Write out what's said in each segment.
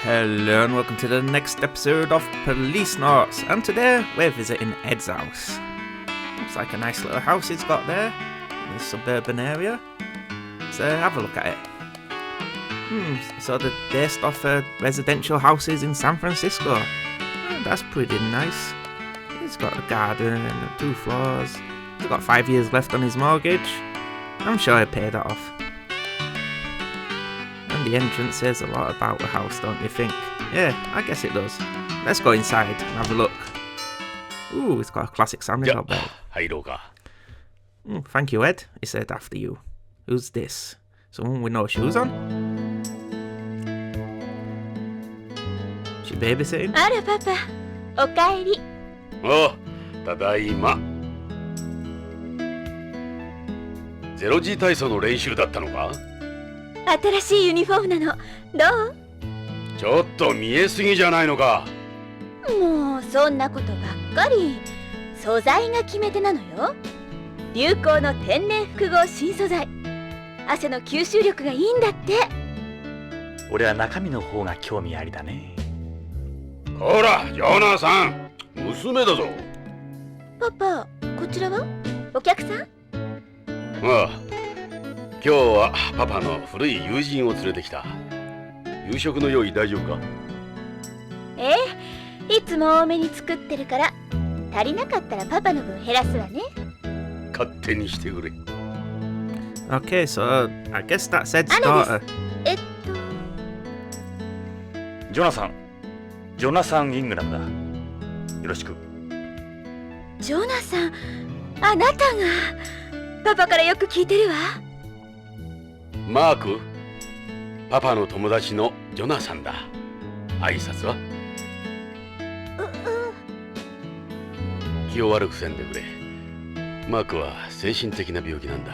Hello and welcome to the next episode of Policenauts, and today we're visiting Ed's house. Looks like a nice little house he's got there in the suburban area, so have a look at it. So they're based off residential houses in San Francisco. That's pretty nice. He's got a garden and 2 floors. He's got 5 years left on his mortgage. I'm sure he'll pay that off. And the entrance says a lot about the house, don't you think? Yeah, I guess it does. Let's go inside and have a look. Ooh, it's got a classic sounding bed. Thank you, Ed, he said after you. Who's this? Someone with no shoes on? She babysitting? あらパパ、おかえり。おう、ただいま。ゼロG体操の練習だったのか？新しいユニフォームなの。どう？ちょっと見えすぎじゃないのか。もうそんなことばっかり。素材が決め手なのよ。流行の天然複合新素材。汗の吸収力がいいんだって。俺は中身の方が興味ありだね。ほら、ジョナさん、娘だぞ。パパ、こちらは？お客さん？ああ、今日はパパの古い友人を連れてきた。夕食の用意大丈夫か？ええ、いつも多めに作ってるから。足りなかったらパパの分減らすわね。勝手にしてくれ。Okay, so I guess that's Ed's daughter. ジョナサン・イングラムだ。よろしく。ジョナサン、あなたが。パパからよく聞いてるわ。マーク、パパの友達のジョナサンだ。挨拶は？気を悪くせんでくれ。マークは精神的な病気なんだ。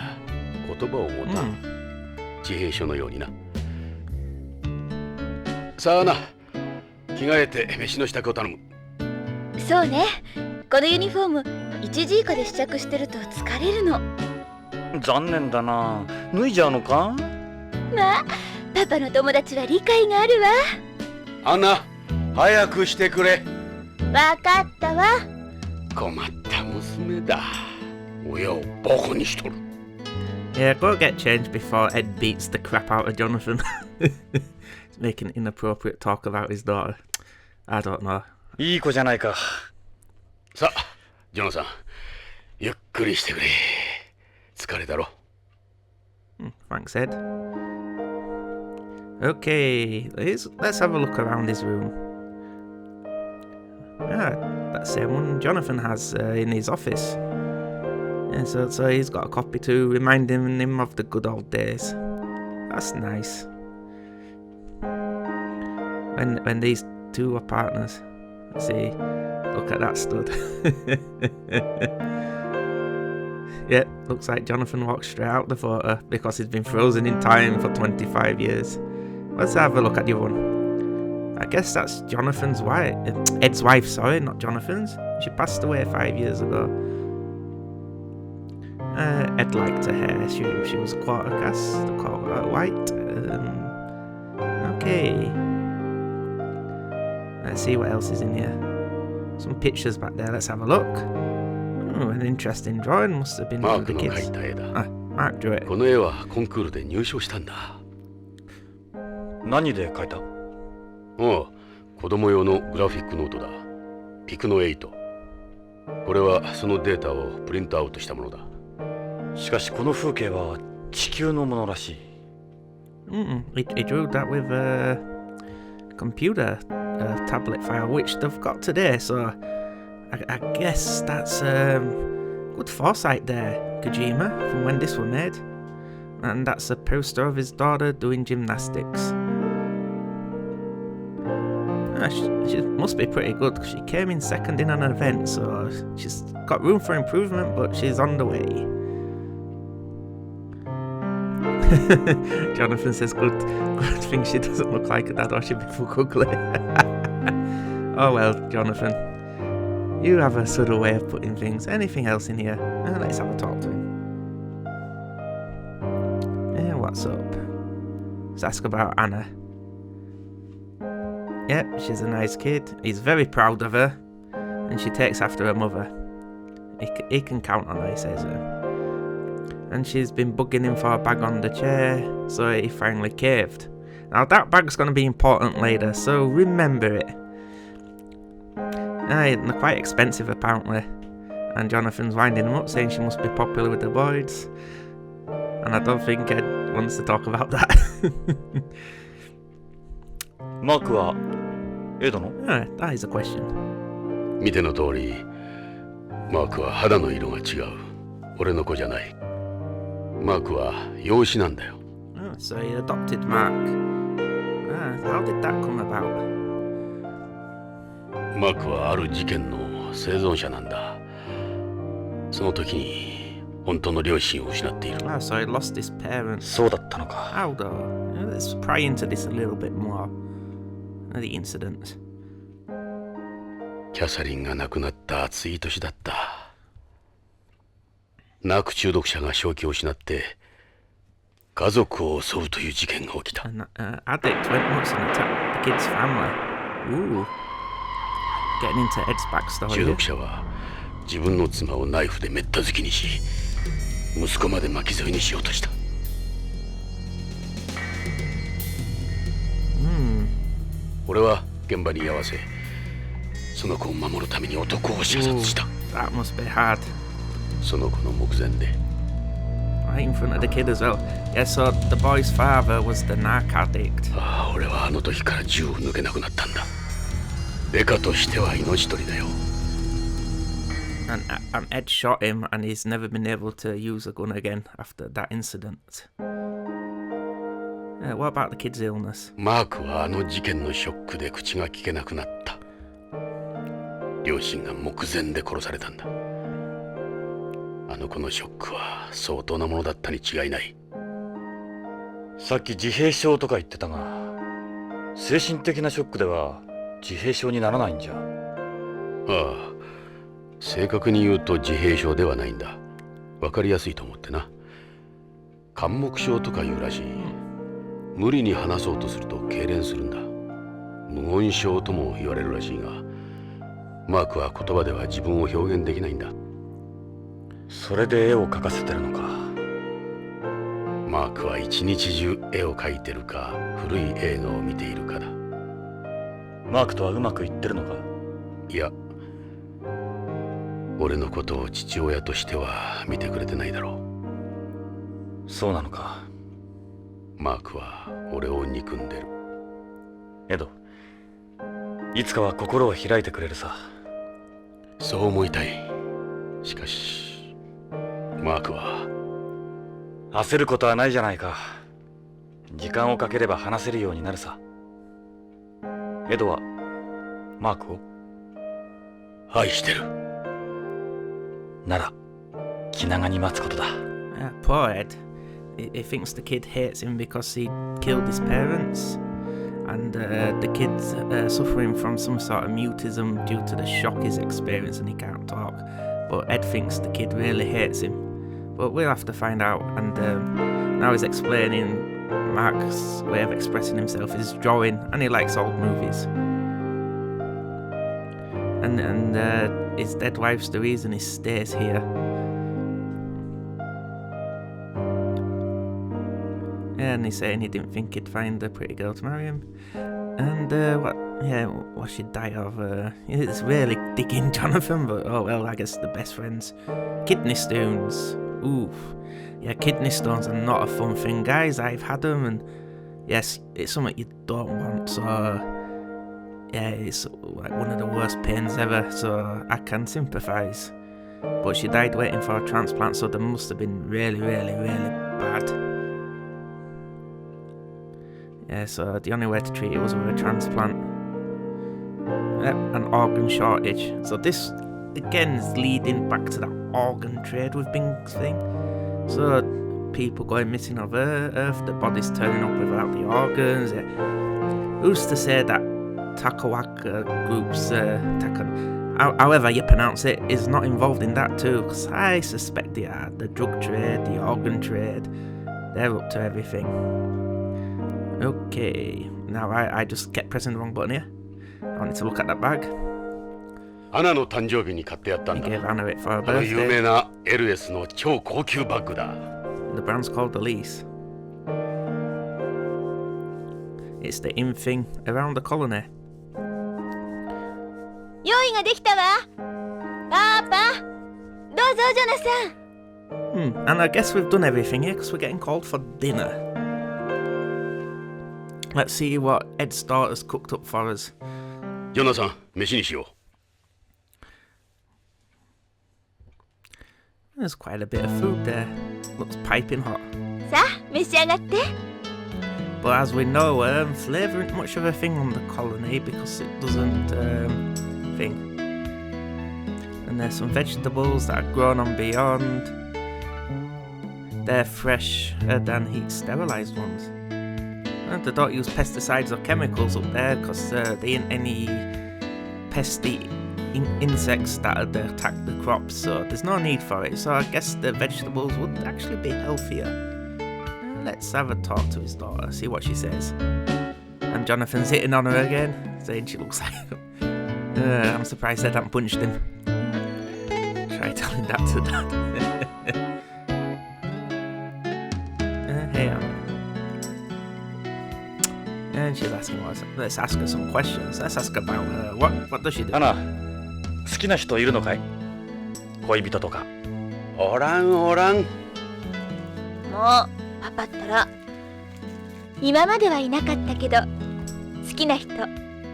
言葉を持たん。自閉症のようにな。さあな、着替えて飯の支度を頼む。そうね。このユニフォーム1時以下で試着してると疲れるの。残念だな。脱いじゃうのか？まあ、パパの友達は理解があるわ。アンナ、早くしてくれ。わかったわ。困った娘だ。親をバカにしとる。Yeah, go get changed before Ed beats the crap out of Jonathan. He's making inappropriate talk about his daughter. I don't know. いい子じゃないか。さあ、ジョナさん、ゆっくりしてくれ。疲れだろ。Thanks, Ed. Okay, let's have a look around his room. Yeah, that same one Jonathan has in his office. And so he's got a copy too, reminding him of the good old days. That's nice. When these two were partners. Let's see. Look at that stud. Yeah, looks like Jonathan walked straight out the photo because he's been frozen in time for 25 years. Let's have a look at the other one. I guess that's Jonathan's wife. Ed's wife, sorry, not Jonathan's. She passed away 5 years ago. Ed liked her hair. She was quarter cast, white. Okay. Let's see what else is in here. Some pictures back there. Let's have a look. An interesting drawing. Must have been one of the kids. マークの描いた絵だ。Mark drew it. この絵はコンクールで入賞したんだ。何で描いた？おう、子供用のグラフィックノートだ。ピクノ8。これはそのデータをプリントアウトしたものだ。しかしこの風景は地球のものらしい。He drew that with a computer tablet file, which they've got today. So I guess that's good foresight there, Kojima, from when this was made. And that's a poster of his daughter doing gymnastics. She must be pretty good because she came in second in an event, so she's got room for improvement, but she's on the way. Jonathan says good thing she doesn't look like her dad or she'd be full ugly. Oh well, Jonathan. You have a subtle way of putting things. Anything else in here? Let's have a talk to him. What's up? Let's ask about Anna. Yep, she's a nice kid. He's very proud of her, and she takes after her mother. He can count on her, he says. And she's been bugging him for a bag on the chair, so he finally caved. Now that bag's going to be important later, so remember it. They're quite expensive apparently, and Jonathan's winding him up, saying she must be popular with the boys. And I don't think Ed wants to talk about that. マークはエドの？ That is a question. 見ての通り、マークは肌の色が違う。俺の子じゃない。マークは養子なんだよ。So he adopted Mark. How did that come about? マークはある事件の生存者なんだ。その時に本当の両親を失っている。So he lost his parents. そうだったのか。 How though? Let's pry into this a little bit more. The incident. キャサリンが亡くなった暑い年だった。ナーク中毒者が正気を失って家族を襲うという事件が起きた。An addict went nuts and attacked the kid's family. Ooh. Getting into Ed's backstory. 中毒者は自分の妻をナイフでめった突きにし、息子まで巻き添えにしようとした。俺は現場に居合わせ、その子を守るために男を射殺した。That must be hard. その子の目前で。Right in front of the kid as well. Yeah, so the boy's father was the narc addict. 俺はあの時から銃を抜けなくなったんだ。デカとしては命取りだよ。And Ed shot him, and he's never been able to use a gun again after that incident. What about the kid's illness? マークはあの事件のショックで口が聞けなくなった。両親が目前で殺されたんだ。あの子のショックは相当なものだったに違いない。さっき自閉症とか言ってたが、精神的なショックでは自閉症にならないんじゃ。ああ、正確に言うと自閉症ではないんだ。わかりやすいと思ってな。緘黙症とかいうらしい。無理に話そうとすると痙攣するんだ。無言症とも言われるらしいが、マークは言葉では自分を表現できないんだ。それで絵を描かせてるのか。マークは一日中絵を描いてるか古い映画を見ているかだ。マークとはうまくいってるのか。いや、俺のことを父親としては見てくれてないだろう。そうなのか。マークは俺を憎んでる。エド、いつかは心を開いてくれるさ。そう思いたい。しかしマークは。焦ることはないじゃないか。時間をかければ話せるようになるさ。エドはマークを愛してる。なら気長に待つことだ。Poor Ed. He thinks the kid hates him because he killed his parents, and the kid's suffering from some sort of mutism due to the shock he's experienced and he can't talk. But Ed thinks the kid really hates him. But we'll have to find out. And now he's explaining Mark's way of expressing himself is drawing, and he likes old movies. And his dead wife's the reason he stays here. And he's saying he didn't think he'd find a pretty girl to marry him. And what she'd die of. It's really digging Jonathan, but oh well, I guess the best friends. Kidney stones. Oof. Yeah, kidney stones are not a fun thing, guys. I've had them, and yes, it's something you don't want. So yeah, it's like one of the worst pains ever. So I can sympathise. But she died waiting for a transplant, so they must have been really, really, really bad. Yeah, so the only way to treat it was with a transplant. Yep, an organ shortage. So this, again, is leading back to that organ trade we've been seeing. So people going missing off Earth, the bodies turning up without the organs. Yeah. Who's to say that Takawaka group's, however you pronounce it, is not involved in that too? Because I suspect they are. The drug trade, the organ trade, they're up to everything. Okay, now I just kept pressing the wrong button here. I wanted to look at that bag. アナの誕生日に買ってやったん He だ。 gave Anna it for her あの有 birthday. 名な LS の超高級バッグだ。 The brand's called the Lease. It's the in thing around the colony. 用意ができたわ。パパ、どうぞジョナサン。And I guess we've done everything here because we're getting called for dinner. Let's see what Ed's daughter's cooked up for us. ジョナさん、飯にしよ There's quite a bit of food there. Looks piping hot. さあ、召し上がって。 But as we know, flavour isn't much of a thing on the colony because it doesn't thing. And there's some vegetables that are grown on beyond. They're fresher than heat sterilised ones. And they don't use pesticides or chemicals up there because there ain't any pesty insects that attack the crops, so there's no need for it. So I guess the vegetables would actually be healthier. Let's have a talk to his daughter, see what she says. And Jonathan's hitting on her again, saying she looks like... I'm surprised Ed hadn't punched him. Try telling that to Dad. Hey, and she's asking us. Let's ask her some questions. Let's ask about her. What does she do? アナ、好きな人いるのかい？恋人とか。う。おらんおらん。もうパパったら今まではいなかったけど好きな人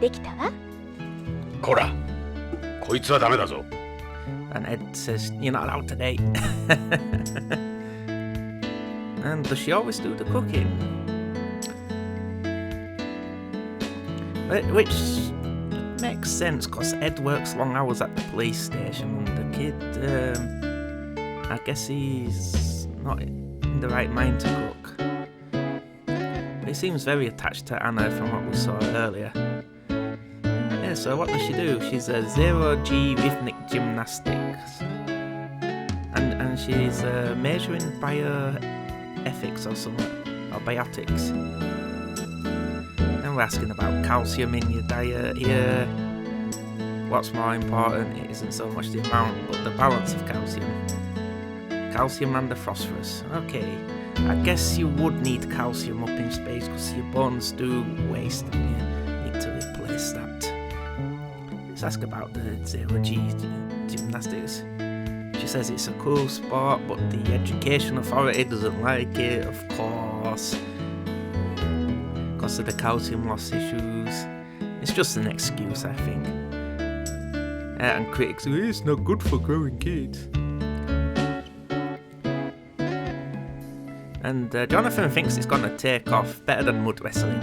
できたわ。こら、こいつはダメだぞ。 And Ed says, you're not allowed to date. And does she always do the cooking? Which makes sense, because Ed works long hours at the police station, and the kid, I guess he's not in the right mind to cook. But he seems very attached to Anna from what we saw earlier. Yeah, so what does she do? She's a 0G rhythmic gymnastics. And she's measuring bioethics or something, or biotics. And we're asking about calcium in your diet here. What's more important, it isn't so much the amount, but the balance of calcium. Calcium and the phosphorus. Okay, I guess you would need calcium up in space because your bones do waste and you need to replace that. Let's ask about the 0G gymnastics. She says it's a cool sport, but the education authority doesn't like it, of course, because of the calcium loss issues. It's just an excuse, I think. And critics say it's not good for growing kids. And Jonathan thinks it's gonna take off better than mud wrestling.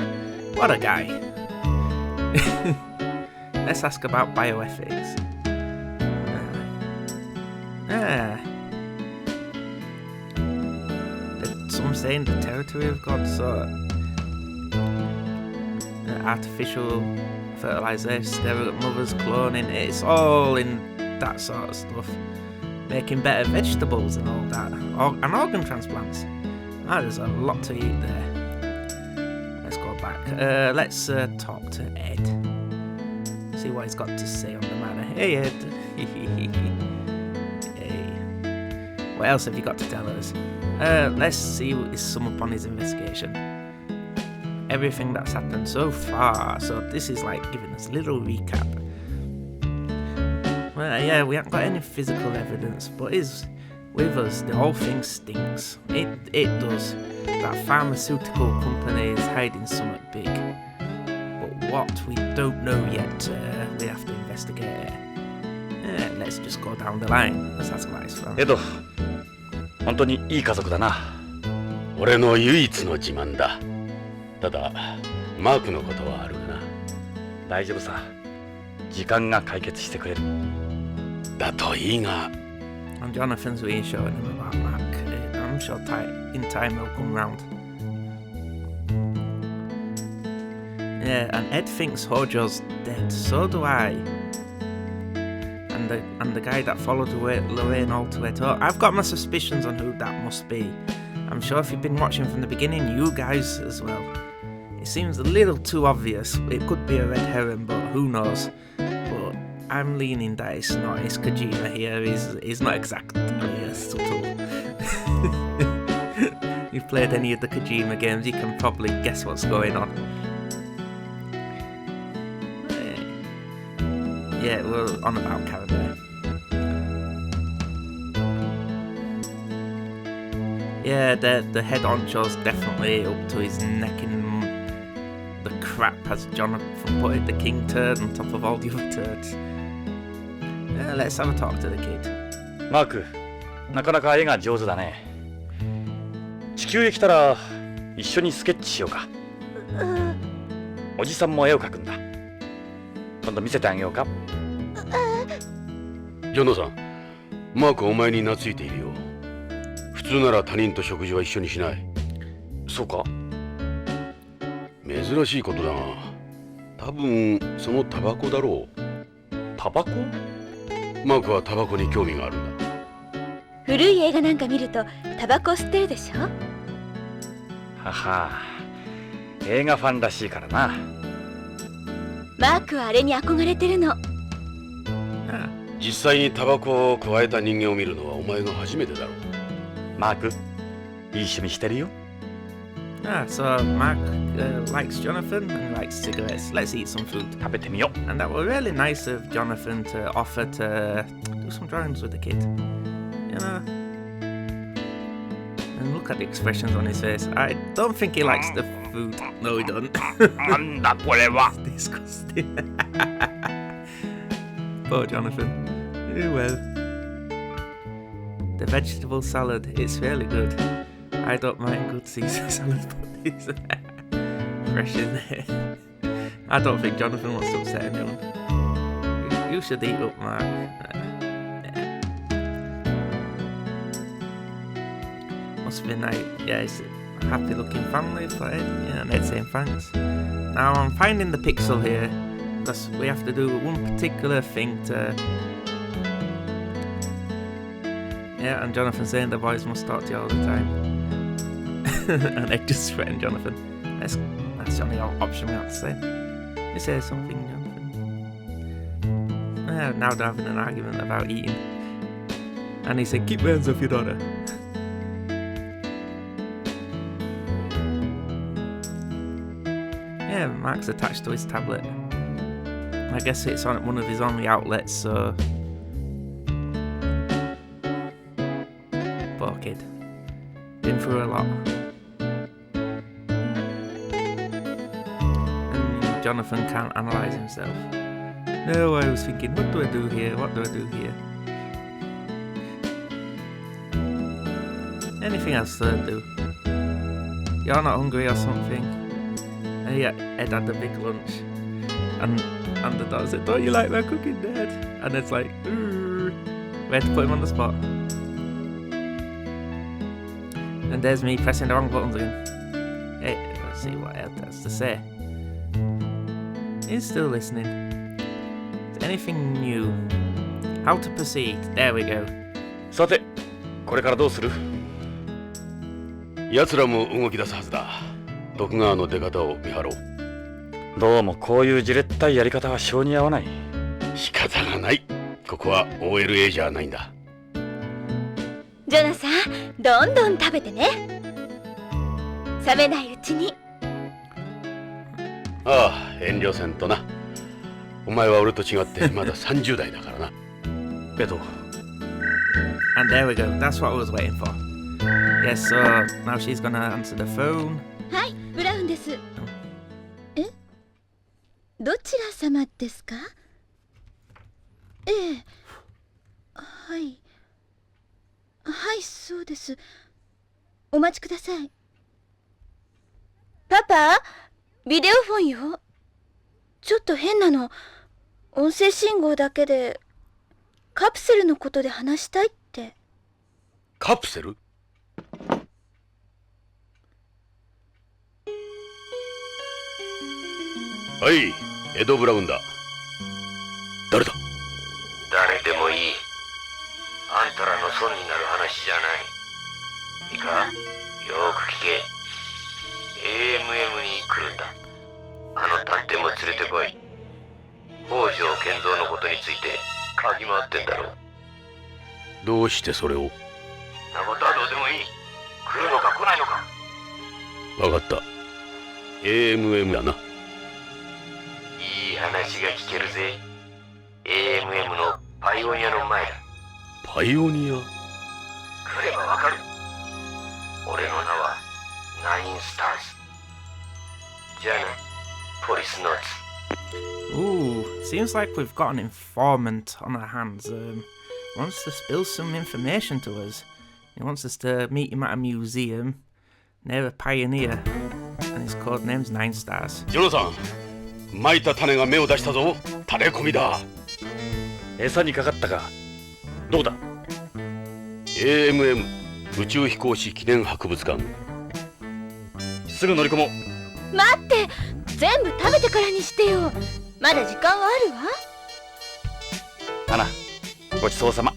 What a guy. Let's ask about bioethics. Some saying the territory of God, so artificial fertilization, surrogate mothers, cloning, it's all in that sort of stuff. Making better vegetables and all that, and organ transplants. There's a lot to eat there. Let's go back. Let's talk to Ed. See what he's got to say on the matter. Hey Ed. Hey. What else have you got to tell us? Let's see his sum up on his investigation. Everything that's happened so far. So this is like giving us a little recap. Well, yeah, we haven't got any physical evidence, but with us, the whole thing stinks. It does. That pharmaceutical company is hiding something big. But what, we don't know yet. We have to investigate it. Let's just go down the line. Let's ask about his family. エド、本当にいい家族だな。俺の唯一の自慢だ。ただ、マークのことはあるかな。大丈夫さ。時間が解決してくれる。だといいが。And Jonathan's reassuring him about Mac. I'm sure in time he'll come round. Yeah, and Ed thinks Hojo's dead. So do I. And the guy that followed Lorraine all to it. I've got my suspicions on who that must be. I'm sure if you've been watching from the beginning, you guys as well. It seems a little too obvious. It could be a red herring, but who knows? But I'm leaning that it's not. It's Kojima here. He's not exactly subtle. If you've played any of the Kojima games, you can probably guess what's going on. Yeah, we're on about Caribou. Yeah, the head honcho's definitely up to his neck in the crap, as Jonathan put it, the king turd on top of all the other turds. Let's have a talk to the kid. マーク、なかなか絵が上手だね。地球へ来たら一緒にスケッチしようか。おじさんも絵を描くんだ。今度見せてあげようか。ジョナさん、マークお前に懐いているよ。普通なら他人と食事は一緒にしない。そうか？珍しいことだが、多分そのタバコだろう。タバコ？マークはタバコに興味があるんだ。古い映画なんか見るとタバコ吸ってるでしょ。はは、映画ファンらしいからな。マークはあれに憧れてるの。実際にタバコを加えた人間を見るのはお前が初めてだろう。マーク、いい趣味してるよ。So Mark likes Jonathan and likes cigarettes. Let's eat some food. 食べてみよう。 And that was really nice of Jonathan to offer to do some drawings with the kid. You know? And look at the expressions on his face. I don't think he likes the food. No, he doesn't. なんだこれは。 Disgusting. Poor Jonathan. Oh well. The vegetable salad, it's really good. I don't mind good Caesar salad, but it's fresh in there. I don't think Jonathan wants to upset anyone. You should eat up, Mark. Yeah. Must be nice. Yeah, it's a happy looking family for Ed. Yeah, and Ed saying thanks. Now I'm finding the pixel here, because we have to do one particular thing to... Yeah, and Jonathan saying the boys must talk to you all the time. And Ed just threatened Jonathan. That's the only option we have to say. You say something, Jonathan. Now they're having an argument about eating. And he said, keep your hands off your daughter. Yeah, Mark's attached to his tablet. I guess it's on one of his only outlets, so... Poor kid. Been through a lot. And Jonathan can't analyse himself. No, I was thinking, what do I do here? What do I do here? Anything else to do? You're not hungry or something? And yeah, Ed had the big lunch. And the dog said, don't you like my cooking, Dad? And Ed's like, ooh. We had to put him on the spot. And there's me pressing the wrong buttons again. Hey, let's see what Ed has to say. He's still listening. Is anything new? How to proceed? There we go. さて、これからどうする？奴らも動き出すはずだ。徳川の出方を見張ろう。どうもこういうじれったいやり方は性に合わない。仕方がない。ここは OLA じゃないんだ。ジョナさん、どんどん食べてね。冷めないうちに。ああ、遠慮せんとな。お前は俺と違ってまだ30代だからな。けど。And there we go. That's what I was waiting for. Yes, so now she's gonna answer the phone. はい、ブラウンです。え？どちら様ですか？ええ。はい。はい、そうです。お待ちください。パパ、ビデオフォンよ。ちょっと変なの。音声信号だけでカプセルのことで話したいって。カプセル？はい、エド・ブラウンだ。誰だ？誰でもいい。あんたらの損になる話じゃない。いいか、よーく聞け。AMM に来るんだ。あの探偵も連れてこい。北条健三のことについて嗅ぎ回ってんだろう。どうしてそれを？なことはどうでもいい。来るのか来ないのか。分かった。AMM だな。いい話が聞けるぜ。AMM のパイオニアの前だ。パイオニア？来ればわかる。俺の名はナインスターズ。じゃあな、ポリスノーツ。Ooh, seems like we've got an informant on our hands. Wants to spill some information to us. He wants us to meet him at a museum near a pioneer, and his code name's Nine Stars. ジョナサン、撒いた種が芽を出したぞ。垂れ込みだ。餌にかかったか。どうだ？ AMM 宇宙飛行士記念博物館。すぐ乗り込もう。待って、全部食べてからにしてよ。まだ時間はあるわ。アナ、ごちそうさま。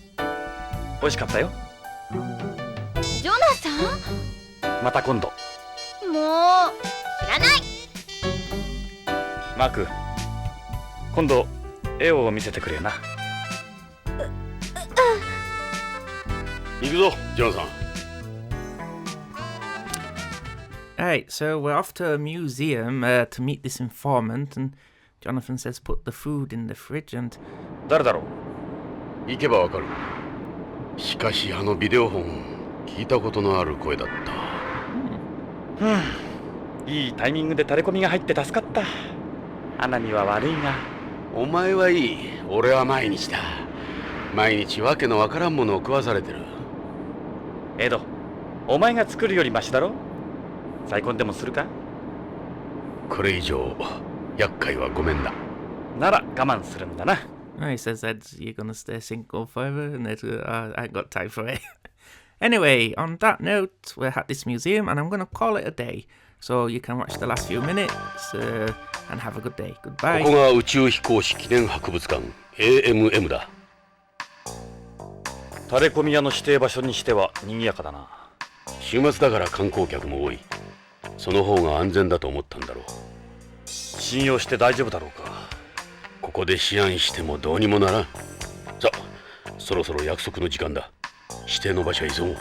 美味しかったよ。ジョナサまた今度。ン、もう知らない。マーク、今度絵を見せてくれよな。行くぞ、ジョナサン。Alright, so we're off to a museum to meet this informant, and Jonathan says put the food in the fridge, and 誰だろう？行けばわかる。しかしあのビデオ本、聞いたことのある声だった。いいタイミングでタレコミが入って助かった。アナには悪いが。お前はいい。俺は毎日だ。毎日わけのわからんものを食わされてる。エド、お前が作るよりマシだろ。再婚でもするか？これ以上厄介はごめんだ。なら我慢するんだな。he says that you're gonna stay single forever, and I ain't got time for it. Anyway, on that note, we're at this museum, and I'm gonna call it a day. So you can watch the last few minutes and have a good day. こ Goodbye. こが宇宙飛行士記念博物館 AMM だ。タレコミ屋の指定場所にしては賑やかだな。週末だから観光客も多い。その方が安全だと思ったんだろう。信用して大丈夫だろうか。ここで思案してもどうにもならん。さあ、そろそろ約束の時間だ。指定の場所へ急ごう。